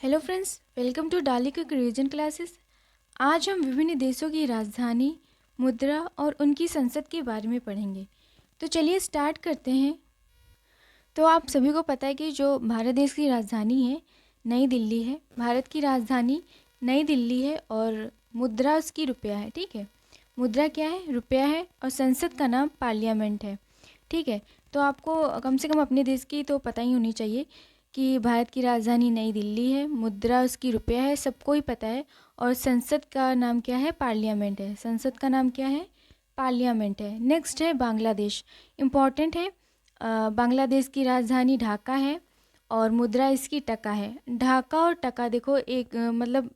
Hello friends, welcome to डाली quick revision classes. आज हम विभिन्न देशों की राजधानी, मुद्रा और उनकी संसद के बारे में पढ़ेंगे। तो चलिए स्टार्ट करते हैं। तो आप सभी को पता है कि जो भारत देश की राजधानी है नई दिल्ली है। भारत की राजधानी नई दिल्ली है और मुद्रा उसकी रुपया है। ठीक है, मुद्रा क्या है? रुपया है और संसद का नाम पार्लियामेंट है। ठीक है, तो आपको कम से कम अपने देश की तो पता ही होनी चाहिए कि भारत की राजधानी नई दिल्ली है, मुद्रा उसकी रुपया है, सबको ही पता है। और संसद का नाम क्या है? पार्लियामेंट है। संसद का नाम क्या है? पार्लियामेंट है। नेक्स्ट है बांग्लादेश, इम्पॉर्टेंट है। बांग्लादेश की राजधानी ढाका है और मुद्रा इसकी टका है। ढाका और टका देखो एक मतलब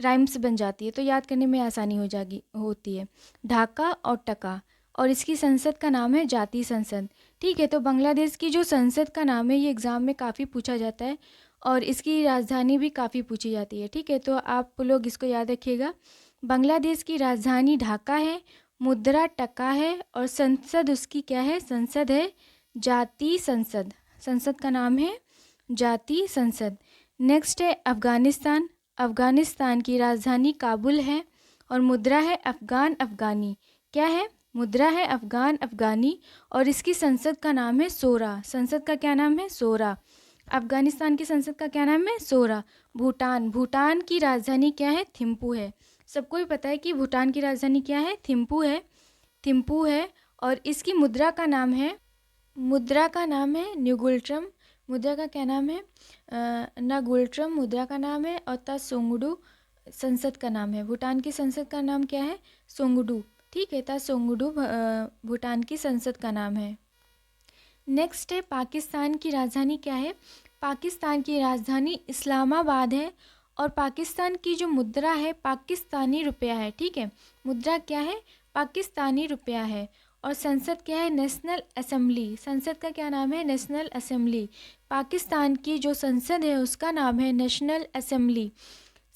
राइम्स बन जाती है तो याद करने में आसानी होती है। ढाका और टका। और इसकी संसद का नाम है जातीय संसद। ठीक है, तो बांग्लादेश की जो संसद का नाम है ये एग्ज़ाम में काफ़ी पूछा जाता है और इसकी राजधानी भी काफ़ी पूछी जाती है। ठीक है, तो आप लोग इसको याद रखिएगा। बांग्लादेश की राजधानी ढाका है, मुद्रा टका है और संसद उसकी क्या है? संसद है जातीय संसद। संसद का नाम है जातीय संसद। नेक्स्ट है अफ़गानिस्तान। अफ़गानिस्तान की राजधानी काबुल है और मुद्रा है अफ़गान अफ़गानी। क्या है? मुद्रा है अफ़गान अफ़गानी और इसकी संसद का नाम है सोरा। संसद का क्या नाम है? सोरा। अफ़गानिस्तान की संसद का क्या नाम है? सोरा। भूटान। भूटान की राजधानी क्या है? थिम्पू है। सबको ही पता है कि भूटान की राजधानी क्या है? थिम्पू है। थिम्पू है और इसकी मुद्रा का नाम है न्यूगुल्ट्रम। मुद्रा का क्या नाम है? नागुल्ट्रम मुद्रा का नाम है और तासोंगडू संसद का नाम है। भूटान की संसद का नाम क्या है? सोंगडू। ठीक है, तासोंगडू भूटान की संसद का नाम है। नेक्स्ट है पाकिस्तान की राजधानी क्या है? पाकिस्तान की राजधानी इस्लामाबाद है और पाकिस्तान की जो मुद्रा है पाकिस्तानी रुपया है। ठीक है, मुद्रा क्या है? पाकिस्तानी रुपया है और संसद क्या है? National assembly. संसद का क्या नाम है? National assembly. पाकिस्तान की जो संसद है उसका नाम है नेशनल असेंबली।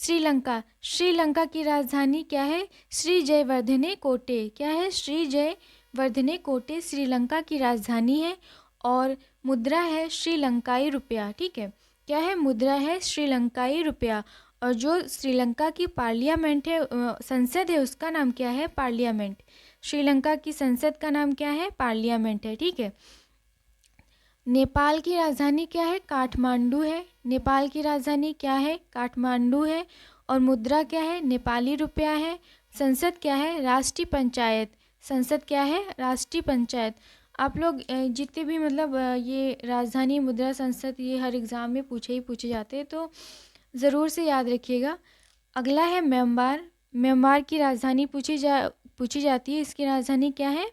श्रीलंका। श्रीलंका की राजधानी क्या है? श्री जयवर्धने कोटे। क्या है? श्री जयवर्धने कोटे श्रीलंका की राजधानी है और मुद्रा है श्रीलंकाई रुपया। ठीक है, क्या है? मुद्रा है श्रीलंकाई रुपया और जो श्रीलंका की पार्लियामेंट है संसद है उसका नाम क्या है? पार्लियामेंट। श्रीलंका की संसद का नाम क्या है? पार्लियामेंट है। ठीक है, नेपाल की राजधानी क्या है? काठमांडू है। नेपाल की राजधानी क्या है? काठमांडू है और मुद्रा क्या है? नेपाली रुपया है। संसद क्या है? राष्ट्रीय पंचायत। संसद क्या है? राष्ट्रीय पंचायत। आप लोग जितने भी मतलब ये राजधानी, मुद्रा, संसद ये हर एग्ज़ाम में पूछे जाते हैं तो ज़रूर से याद रखिएगा। अगला है म्यांमार। म्यांमार की राजधानी पूछी जाती है। इसकी राजधानी क्या है?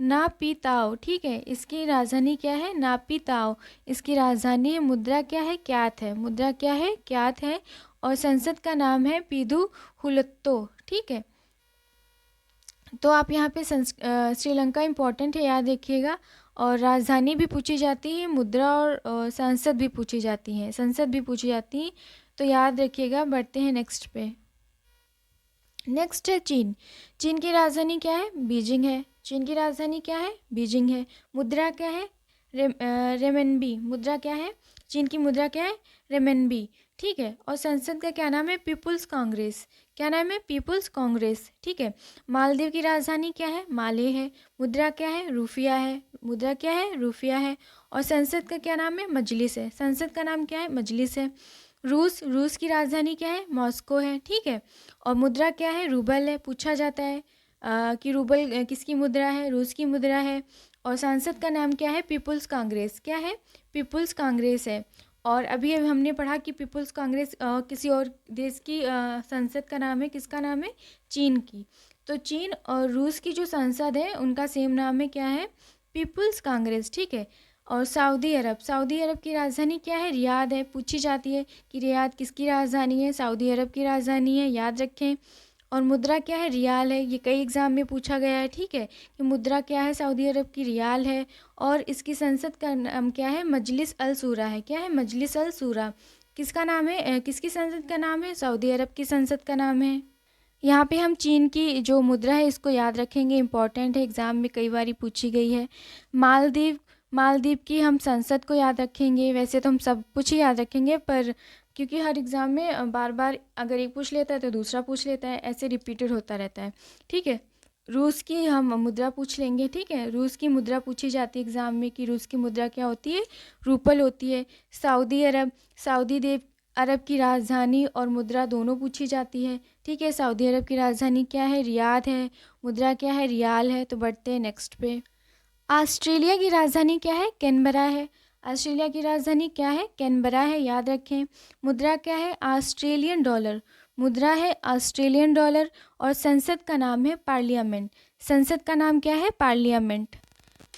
नापीताओ। ठीक है, इसकी राजधानी क्या है? नापीताओ इसकी राजधानी है। मुद्रा क्या है? क्यात है। मुद्रा क्या है? क्यात है और संसद का नाम है पीदू हुलत्तो। ठीक है, तो आप यहाँ पे श्रीलंका इम्पोर्टेंट है, याद रखिएगा। और राजधानी भी पूछी जाती है, मुद्रा और संसद भी पूछी जाती है। संसद भी पूछी जाती है तो याद रखिएगा। बढ़ते हैं नेक्स्ट पे। नेक्स्ट है चीन। चीन की राजधानी क्या है? बीजिंग है। चीन की राजधानी क्या है? बीजिंग है। मुद्रा क्या है? रेमनबी। मुद्रा क्या है? चीन की मुद्रा क्या है? रेमनबी। ठीक है, और संसद का क्या नाम है? पीपुल्स कांग्रेस। क्या नाम है? पीपुल्स कांग्रेस। ठीक है, मालदीव की राजधानी क्या है? माले है। मुद्रा क्या है? रुफिया है। मुद्रा क्या है? रुफिया है और संसद का क्या नाम है? मजलिस है। संसद का नाम क्या है? मजलिस है। रूस की राजधानी क्या है? मॉस्को है। ठीक है, और मुद्रा क्या है? रूबल है। पूछा जाता है कि रूबल किसकी मुद्रा है? रूस की मुद्रा है। और सांसद का नाम क्या है? पीपुल्स कांग्रेस। क्या है? पीपुल्स कांग्रेस है। और अभी हमने पढ़ा कि पीपुल्स कांग्रेस किसी और देश की संसद का नाम है। किसका नाम है? चीन की। तो चीन और रूस की जो संसद है उनका सेम नाम है। क्या है? पीपुल्स कांग्रेस। ठीक है, और सऊदी अरब। सऊदी अरब की राजधानी क्या है? रियाद है। पूछी जाती है कि रियाद किसकी राजधानी है? सऊदी अरब की राजधानी है, याद रखें। और मुद्रा क्या है? रियाल है। ये कई एग्जाम में पूछा गया है। ठीक है, कि मुद्रा क्या है? सऊदी अरब की रियाल है और इसकी संसद का नाम क्या है? मजलिस अल सूरा है। क्या है? मजलिस अल सूरा। किसका नाम है? किसकी संसद का नाम है? सऊदी अरब की संसद का नाम है। यहाँ पे हम चीन की जो मुद्रा है इसको याद रखेंगे, इम्पॉर्टेंट है, एग्ज़ाम में कई बार पूछी गई है। मालदीव। मालदीव की हम संसद को याद रखेंगे। वैसे तो हम सब कुछ ही याद रखेंगे, पर क्योंकि हर एग्ज़ाम में बार बार अगर एक पूछ लेता है तो दूसरा पूछ लेता है, ऐसे रिपीटेड होता रहता है। ठीक है, रूस की हम मुद्रा पूछ लेंगे। ठीक है, रूस की मुद्रा पूछी जाती है एग्ज़ाम में कि रूस की मुद्रा क्या होती है, रूपल होती है। सऊदी अरब की राजधानी और मुद्रा दोनों पूछी जाती है। ठीक है, सऊदी अरब की राजधानी क्या है, रियाद है। मुद्रा क्या है, रियाल है। तो बढ़ते हैं नेक्स्ट पे। ऑस्ट्रेलिया की राजधानी क्या है, कैनबरा है। ऑस्ट्रेलिया की राजधानी क्या है, कैनबरा है, याद रखें। मुद्रा क्या है, ऑस्ट्रेलियन डॉलर। मुद्रा है ऑस्ट्रेलियन डॉलर। और संसद का नाम है पार्लियामेंट। संसद का नाम क्या है, पार्लियामेंट।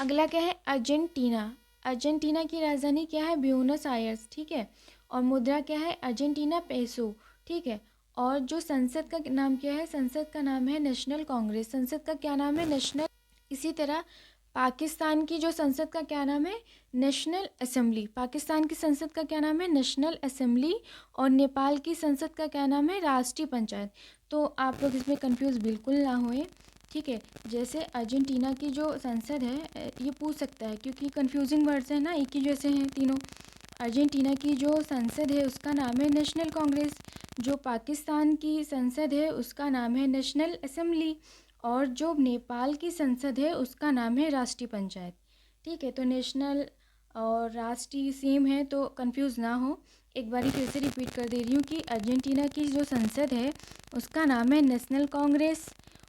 अगला क्या है, अर्जेंटीना। अर्जेंटीना की राजधानी क्या है, ब्यूनस आयर्स। ठीक है, और मुद्रा क्या है, अर्जेंटीना पेसो। ठीक है, और जो संसद का नाम क्या है, संसद का नाम है नेशनल कांग्रेस। संसद का क्या नाम है, नेशनल। इसी तरह पाकिस्तान की जो संसद का क्या नाम है, नेशनल असेंबली। पाकिस्तान की संसद का क्या नाम है, नेशनल असेंबली। और नेपाल की संसद का क्या नाम है, राष्ट्रीय पंचायत। तो आप लोग इसमें कंफ्यूज बिल्कुल ना होए। ठीक है, जैसे अर्जेंटीना की जो संसद है ये पूछ सकता है, क्योंकि कंफ्यूजिंग वर्ड्स हैं ना, एक ही जैसे हैं तीनों। अर्जेंटीना की जो संसद है उसका नाम है नेशनल कांग्रेस। जो पाकिस्तान की संसद है उसका नाम है नेशनल असेंबली। और जो नेपाल की संसद है उसका नाम है राष्ट्रीय पंचायत। ठीक है, तो नेशनल और राष्ट्रीय सेम है, तो कंफ्यूज ना हो। एक बारी फिर से रिपीट कर दे रही हूँ कि अर्जेंटीना की जो संसद है उसका नाम है नेशनल कांग्रेस।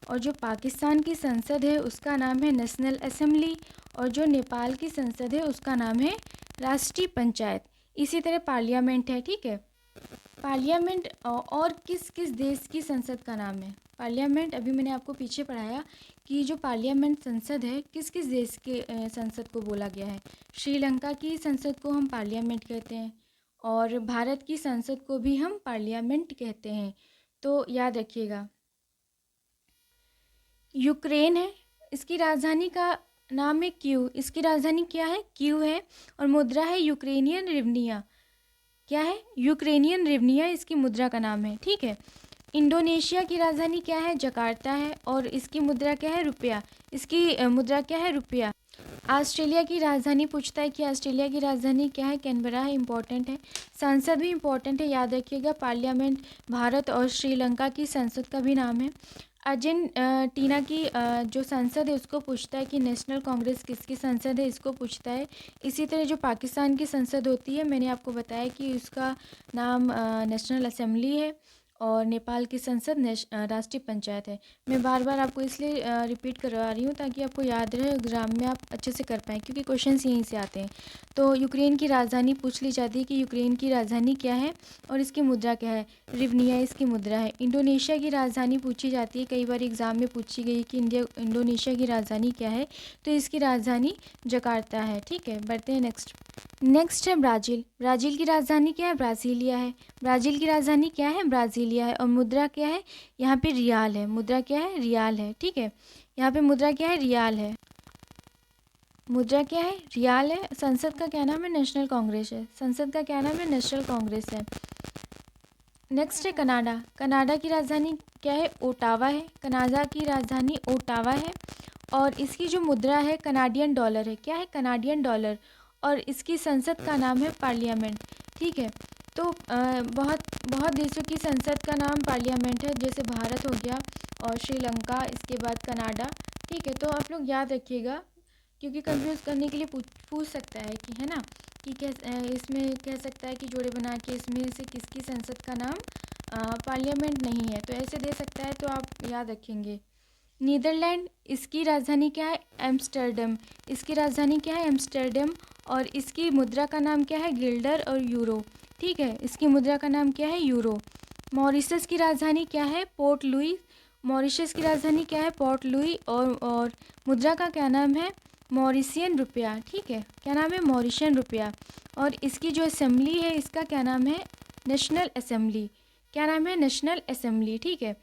और जो पाकिस्तान की संसद है उसका नाम है नेशनल असेंबली। और जो नेपाल की संसद है उसका नाम है राष्ट्रीय पंचायत। इसी तरह पार्लियामेंट है। ठीक है, पार्लियामेंट और किस किस देश की संसद का नाम है। पार्लियामेंट अभी मैंने आपको पीछे पढ़ाया कि जो पार्लियामेंट संसद है किस किस देश के संसद को बोला गया है। श्रीलंका की संसद को हम पार्लियामेंट कहते हैं, और भारत की संसद को भी हम पार्लियामेंट कहते हैं। तो याद रखिएगा। यूक्रेन है, इसकी राजधानी का नाम है कीव। इसकी राजधानी क्या है, कीव है। और मुद्रा है यूक्रेनियन रिवनिया। क्या है, यूक्रेनियन रिवनिया इसकी मुद्रा का नाम है। ठीक है, इंडोनेशिया की राजधानी क्या है, जकार्ता है। और इसकी मुद्रा क्या है, रुपया। इसकी मुद्रा क्या है, रुपया। ऑस्ट्रेलिया की राजधानी पूछता है कि ऑस्ट्रेलिया की राजधानी क्या है, कैनबरा है, इंपॉर्टेंट है। संसद भी इंपॉर्टेंट है, याद रखिएगा। पार्लियामेंट भारत और श्रीलंका की संसद का भी नाम है। अर्जेंटीना की जो संसद है उसको पूछता है कि नेशनल कांग्रेस किसकी संसद है, इसको पूछता है। इसी तरह जो पाकिस्तान की संसद होती है, मैंने आपको बताया कि उसका नाम नेशनल असेंबली है। और नेपाल की संसद राष्ट्रीय पंचायत है। मैं बार बार आपको इसलिए रिपीट करवा रही हूँ ताकि आपको याद रहे, एग्ज़ाम में आप अच्छे से कर पाएँ, क्योंकि क्वेश्चंस यहीं से आते हैं। तो यूक्रेन की राजधानी पूछ ली जाती है कि यूक्रेन की राजधानी क्या है और इसकी मुद्रा क्या है, रिवनिया इसकी मुद्रा है। इंडोनेशिया की राजधानी पूछी जाती है, कई बार एग्ज़ाम में पूछी गई कि इंडोनेशिया की राजधानी क्या है, तो इसकी राजधानी जकार्ता है। ठीक है, बढ़ते हैं नेक्स्ट है ब्राज़ील। ब्राज़ील की राजधानी क्या है, ब्राज़ीलिया है। ब्राज़ील की राजधानी क्या है, ब्राज़ीलिया है। और मुद्रा क्या है, यहाँ पे रियाल है। मुद्रा क्या है, रियाल है। ठीक है, यहाँ पे मुद्रा क्या है, रियाल है। मुद्रा क्या है, रियाल है। संसद का क्या नाम है, नेशनल कांग्रेस है। संसद का क्या नाम है, नेशनल कांग्रेस है। नेक्स्ट है कनाडा। कनाडा की राजधानी क्या है, ओटावा है। कनाडा की राजधानी ओटावा है। और इसकी जो मुद्रा है कनाडियन डॉलर है। क्या है, कनाडियन डॉलर। और इसकी संसद का नाम है पार्लियामेंट। ठीक है, तो बहुत बहुत देशों की संसद का नाम पार्लियामेंट है, जैसे भारत हो गया और श्रीलंका, इसके बाद कनाडा। ठीक है, तो आप लोग याद रखिएगा, क्योंकि कंफ्यूज करने के लिए पूछ सकता है कि, है ना, कि इसमें कह सकता है कि जोड़े बना के इसमें से किसकी संसद का नाम पार्लियामेंट नहीं है, तो ऐसे दे सकता है, तो आप याद रखेंगे। नीदरलैंड, इसकी राजधानी क्या है, एम्स्टर्डम। इसकी राजधानी क्या है, एम्स्टर्डम। और इसकी मुद्रा का नाम क्या है, गिल्डर और यूरो। ठीक है, इसकी मुद्रा का नाम क्या है, यूरो। मॉरिशस की राजधानी क्या है, पोर्ट लुई। मॉरिशस की राजधानी क्या है, पोर्ट लुई। और मुद्रा का क्या नाम है, मॉरिशियन रुपया। ठीक है, क्या नाम है, मॉरिशियन रुपया। और इसकी जो असेंबली है इसका क्या नाम है, नेशनल असेंबली। क्या नाम है, नेशनल असेंबली। ठीक है,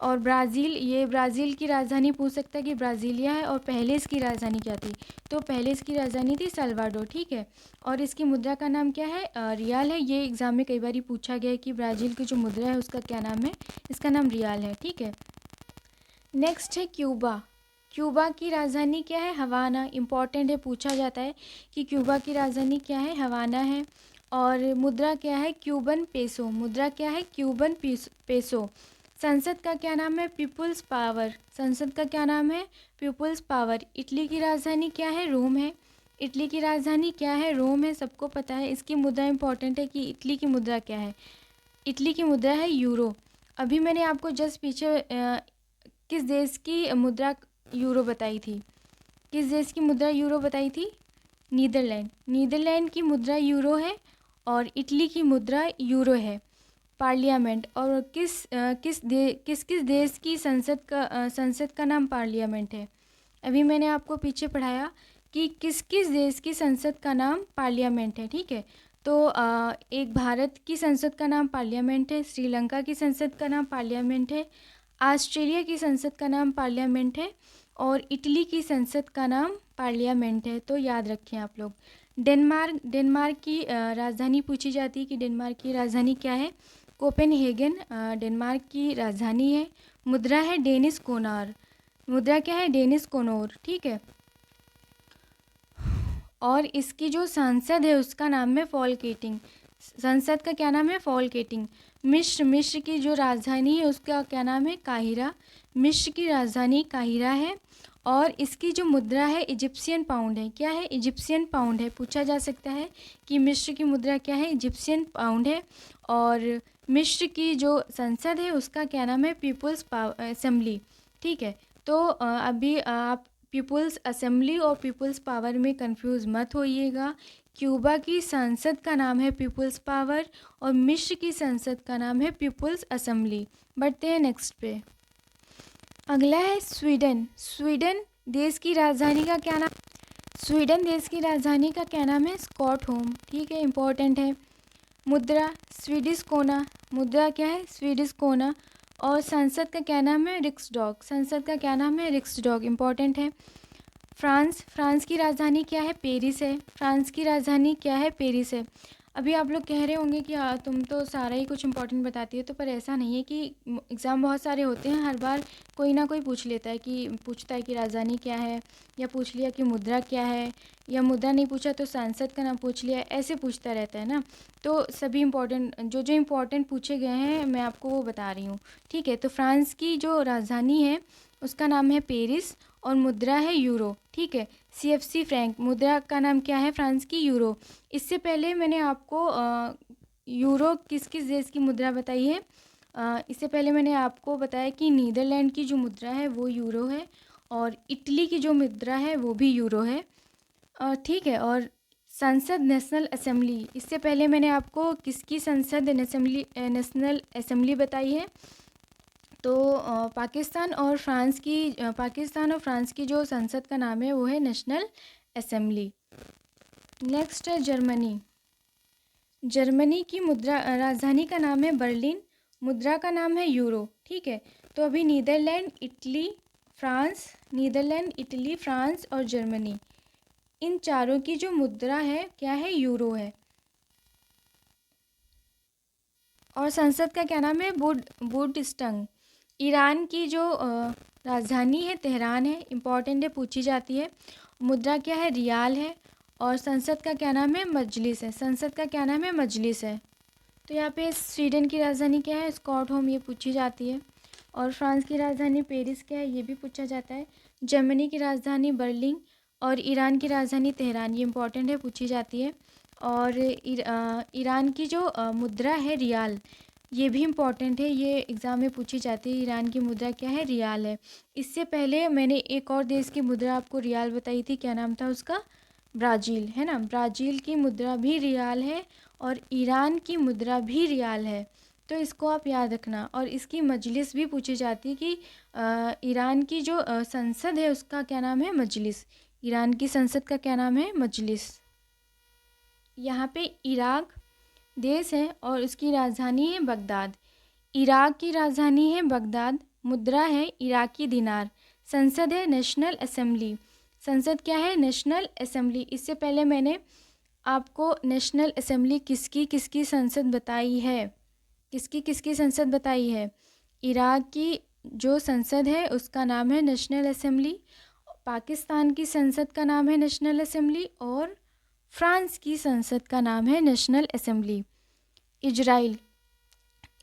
और ब्राज़ील, ये ब्राज़ील की राजधानी पूछ सकता है कि ब्राज़ीलिया है। और पहले इसकी राजधानी क्या थी, तो पहले इसकी राजधानी थी सल्वाडोर। ठीक है, और इसकी मुद्रा का नाम क्या है, रियाल है। ये एग्ज़ाम में कई बार पूछा गया है कि ब्राज़ील की जो मुद्रा है उसका क्या नाम है, इसका नाम रियाल है। ठीक है, नेक्स्ट है क्यूबा। क्यूबा की राजधानी क्या है? हवाना। इम्पॉर्टेंट है, पूछा जाता है कि क्यूबा की राजधानी क्या है? हवाना है। और मुद्रा क्या है? Cuban peso. मुद्रा क्या है? Cuban peso. संसद का क्या नाम है? People's power. संसद का क्या नाम है? People's power. इटली की राजधानी क्या है? रोम है। इटली की राजधानी क्या है? रोम है, सबको पता है। इसकी मुद्रा इंपॉर्टेंट है कि इटली की मुद्रा क्या है? इटली की मुद्रा है यूरो। अभी मैंने आपको जस्ट पीछे किस देश की मुद्रा यूरो बताई थी? किस देश की मुद्रा यूरो बताई थी? नीदरलैंड। नीदरलैंड की मुद्रा यूरो है और इटली की मुद्रा यूरो है। पार्लियामेंट, और किस किस देश की संसद का नाम पार्लियामेंट है? अभी मैंने आपको पीछे पढ़ाया कि किस किस देश की संसद का नाम पार्लियामेंट है, ठीक है। तो एक भारत की संसद का नाम पार्लियामेंट है, श्रीलंका की संसद का नाम पार्लियामेंट है, ऑस्ट्रेलिया की संसद का नाम पार्लियामेंट है और इटली की संसद का नाम पार्लियामेंट है। तो याद रखें आप लोग। डेनमार्क की राजधानी पूछी जाती है कि डेनमार्क की राजधानी क्या है? कोपेनहेगन डेनमार्क की राजधानी है। मुद्रा है डेनिस कोनार। मुद्रा क्या है? डेनिस कोनोर, ठीक है। और इसकी जो सांसद है उसका नाम है फॉलकेटिंग। संसद का क्या नाम है? फॉलकेटिंग। मिस्र की जो राजधानी है उसका क्या नाम है? काहिरा। मिस्र की राजधानी काहिरा है। और इसकी जो मुद्रा है इजिप्शियन पाउंड है। क्या है? इजिप्शियन पाउंड है। पूछा जा सकता है कि मिस्र की मुद्रा क्या है? इजिप्शियन पाउंड है। और मिस्र की जो संसद है उसका क्या नाम है? पीपुल्स असेंबली, ठीक है। तो अभी आप पीपुल्स असेंबली और पीपुल्स पावर में कंफ्यूज मत होइएगा। क्यूबा की संसद का नाम है पीपुल्स पावर और मिस्र की संसद का नाम है पीपुल्स असेंबली। बढ़ते हैं नेक्स्ट पे। अगला है स्वीडन। स्वीडन देश की राजधानी का क्या नाम? स्वीडन देश की राजधानी का क्या नाम है? स्टॉकहोम, ठीक है, इंपॉर्टेंट है। मुद्रा स्वीडिश कोना। मुद्रा क्या है? स्वीडिश कोना। और संसद का क्या नाम है? रिक्सडॉग। संसद का क्या नाम है? रिक्सडॉग, इंपॉर्टेंट है। फ्रांस की राजधानी क्या है? पेरिस है। फ्रांस की राजधानी क्या है? पेरिस है। अभी आप लोग कह रहे होंगे कि तुम तो सारा ही कुछ इंपॉर्टेंट बताती है, तो पर ऐसा नहीं है कि एग्ज़ाम बहुत सारे होते हैं, हर बार कोई ना कोई पूछता है कि राजधानी क्या है, या पूछ लिया कि मुद्रा क्या है, या मुद्रा नहीं पूछा तो सांसद का नाम पूछ लिया, ऐसे पूछता रहता है ना। तो सभी इंपॉर्टेंट जो जो इम्पोर्टेंट पूछे गए हैं मैं आपको वो बता रही हूँ, ठीक है। तो फ्रांस की जो राजधानी है उसका नाम है पेरिस और मुद्रा है यूरो, ठीक है। CFC फ्रैंक, मुद्रा का नाम क्या है फ्रांस की? यूरो। इससे पहले मैंने आपको यूरो किस किस देश की मुद्रा बताई है? इससे पहले मैंने आपको बताया कि नीदरलैंड की जो मुद्रा है वो यूरो है और इटली की जो मुद्रा है वो भी यूरो है, ठीक है। और संसद नेशनल असेंबली, इससे पहले मैंने आपको किसकी संसद नेशनल असेंबली बताई है? तो पाकिस्तान और फ्रांस की जो संसद का नाम है वो है नेशनल असेंबली। नेक्स्ट है जर्मनी। जर्मनी की मुद्रा राजधानी का नाम है बर्लिन। मुद्रा का नाम है यूरो, ठीक है। तो अभी नीदरलैंड, इटली, फ्रांस और जर्मनी, इन चारों की जो मुद्रा है क्या है? यूरो है। और संसद का क्या नाम है? बुडस्टंग। ईरान की जो राजधानी है तेहरान है, इम्पॉर्टेंट है, पूछी जाती है। मुद्रा क्या है? रियाल है। और संसद का क्या नाम है? मजलिस है। संसद का क्या नाम है? मजलिस है। तो यहाँ पे स्वीडन की राजधानी क्या है? स्टॉकहोम, ये पूछी जाती है। और फ्रांस की राजधानी पेरिस क्या है? ये भी पूछा जाता है। जर्मनी की राजधानी बर्लिन और ईरान की राजधानी तेहरान, ये इंपॉर्टेंट है, पूछी जाती है। और ईरान की जो मुद्रा है रियाल, ये भी इम्पॉर्टेंट है, ये एग्ज़ाम में पूछी जाती है। ईरान की मुद्रा क्या है? रियाल है। इससे पहले मैंने एक और देश की मुद्रा आपको रियाल बताई थी, क्या नाम था उसका? ब्राज़ील, है ना। ब्राज़ील की मुद्रा भी रियाल है और ईरान की मुद्रा भी रियाल है, तो इसको आप याद रखना। और इसकी मजलिस भी पूछी जाती है कि ईरान की जो संसद है उसका क्या नाम है? मजलिस। ईरान की संसद का क्या नाम है? मजलिस। यहाँ पे इराक देश है और उसकी राजधानी है बगदाद। इराक की राजधानी है बगदाद। मुद्रा है इराकी दिनार। संसद है नेशनल असेंबली। संसद क्या है? National assembly. इससे पहले मैंने आपको नेशनल असेंबली किसकी किसकी संसद बताई है? किसकी किसकी संसद बताई है? इराक की जो संसद है उसका नाम है नेशनल असेंबली, पाकिस्तान की संसद का नाम है नेशनल असेंबली, और फ्रांस की संसद का नाम है नेशनल असेंबली। इजराइल,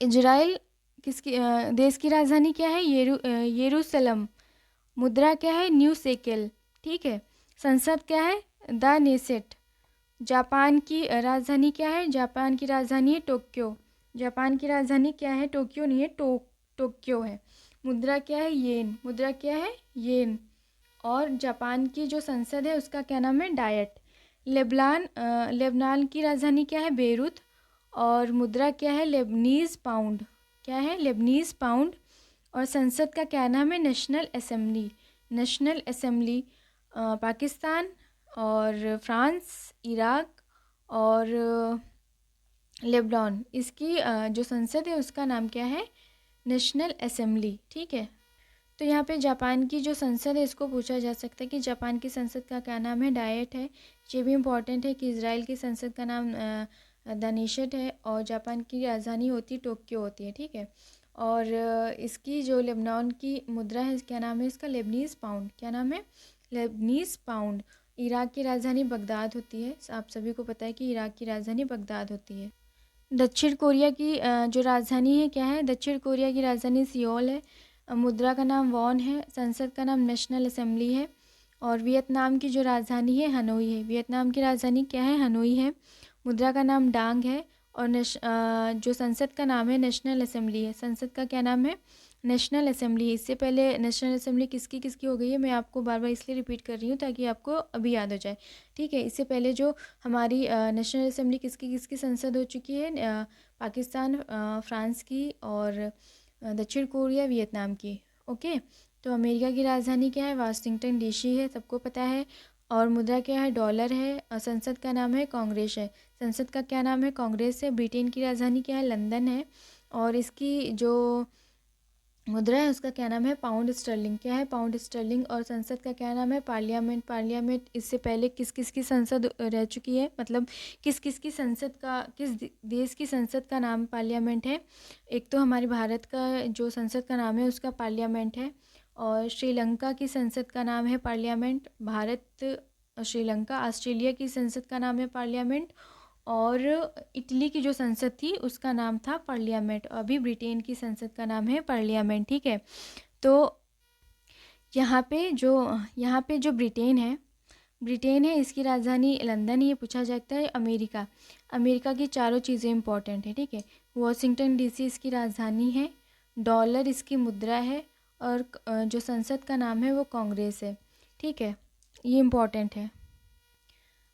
इजराइल किसकी देश की राजधानी क्या है? यरूशलेम। मुद्रा क्या है? New shekel. ठीक है। संसद क्या है? The Knesset. जापान की राजधानी क्या है? जापान की राजधानी है टोक्यो। जापान की राजधानी क्या है? टोक्यो नहीं है, टोक्यो है। मुद्रा क्या है? येन। मुद्रा क्या है? येन। और जापान की जो संसद है उसका क्या नाम है? डायट। लेबनान की राजधानी क्या है? बेरूत। और मुद्रा क्या है? Lebanese pound. क्या है? Lebanese pound. और संसद का क्या नाम है? National assembly. National assembly Pakistan और फ्रांस, इराक और लेबनान, इसकी जो संसद है उसका नाम क्या है? National assembly. ठीक है। तो यहाँ पे जापान की जो संसद है इसको पूछा जा सकता है कि जापान की संसद का क्या नाम है? डायट है। ये भी इम्पॉर्टेंट है कि इजराइल की संसद का नाम दानिशत है और जापान की राजधानी होती टोक्यो होती है। ठीक है। और इसकी जो लेबनान की मुद्रा है क्या नाम है इसका? Lebanese pound. क्या नाम है? Lebanese pound. इराक की राजधानी बगदाद होती है। आप सभी को पता है कि इराक की राजधानी बगदाद होती है। दक्षिण कोरिया की जो राजधानी है क्या है? दक्षिण कोरिया की राजधानी सियोल है। मुद्रा का नाम वॉन है। संसद का नाम नेशनल असेंबली है। और वियतनाम की जो राजधानी है हनोई है। वियतनाम की राजधानी क्या है? हनोई है। मुद्रा का नाम डांग है। और जो संसद का नाम है नेशनल असेंबली है। संसद का क्या नाम है? National assembly. इससे पहले नेशनल असेंबली किसकी किसकी हो गई है, मैं आपको बार बार इसलिए रिपीट कर रही हूँ ताकि आपको अभी याद हो जाए। ठीक है। इससे पहले जो हमारी नेशनल असेंबली किसकी किसकी संसद हो चुकी है? पाकिस्तान, फ्रांस की और दक्षिण कोरिया, वियतनाम की। ओके। तो अमेरिका की राजधानी क्या है? वाशिंगटन डीसी है, सबको पता है। और मुद्रा क्या है? डॉलर है। और संसद का नाम है कांग्रेस है। संसद का क्या नाम है? कांग्रेस है। ब्रिटेन की राजधानी क्या है? लंदन है। और इसकी जो मुद्रा है उसका क्या नाम है? Pound sterling. क्या है? Pound sterling. और संसद का क्या नाम है? पार्लियामेंट। पार्लियामेंट इससे पहले किस किस की संसद रह चुकी है, मतलब किस किस की संसद का, किस देश की संसद का नाम पार्लियामेंट है? एक तो हमारे भारत का जो संसद का नाम है उसका पार्लियामेंट है। और श्रीलंका की संसद का नाम है पार्लियामेंट। भारत, श्रीलंका, ऑस्ट्रेलिया की संसद का नाम है पार्लियामेंट। और इटली की जो संसद थी उसका नाम था पार्लियामेंट। अभी ब्रिटेन की संसद का नाम है पार्लियामेंट। ठीक है। तो यहाँ पे जो ब्रिटेन है इसकी राजधानी लंदन। ये पूछा जाता है। अमेरिका, अमेरिका की चारों चीज़ें इंपॉर्टेंट है। ठीक है। वॉशिंगटन डीसी इसकी राजधानी है। डॉलर इसकी मुद्रा है। और जो संसद का नाम है वो कांग्रेस है। ठीक है। ये इम्पॉर्टेंट है।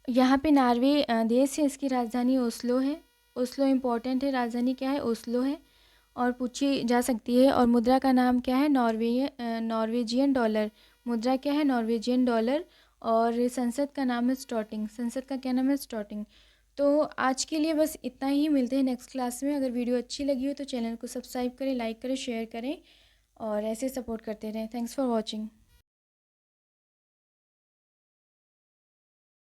यहाँ पे नॉर्वे देश है, इसकी राजधानी ओस्लो है। ओस्लो इम्पोर्टेंट है। राजधानी क्या है? ओस्लो है और पूछी जा सकती है। और मुद्रा का नाम क्या है? Norwegian dollar. मुद्रा क्या है? Norwegian dollar. और संसद का नाम है स्टॉटिंग। संसद का क्या नाम है? स्टॉटिंग। तो आज के लिए बस इतना ही। मिलते हैं नेक्स्ट क्लास में। अगर वीडियो अच्छी लगी हो तो चैनल को सब्सक्राइब करें, लाइक करें, शेयर करें और ऐसे सपोर्ट करते रहें। Thanks for watching.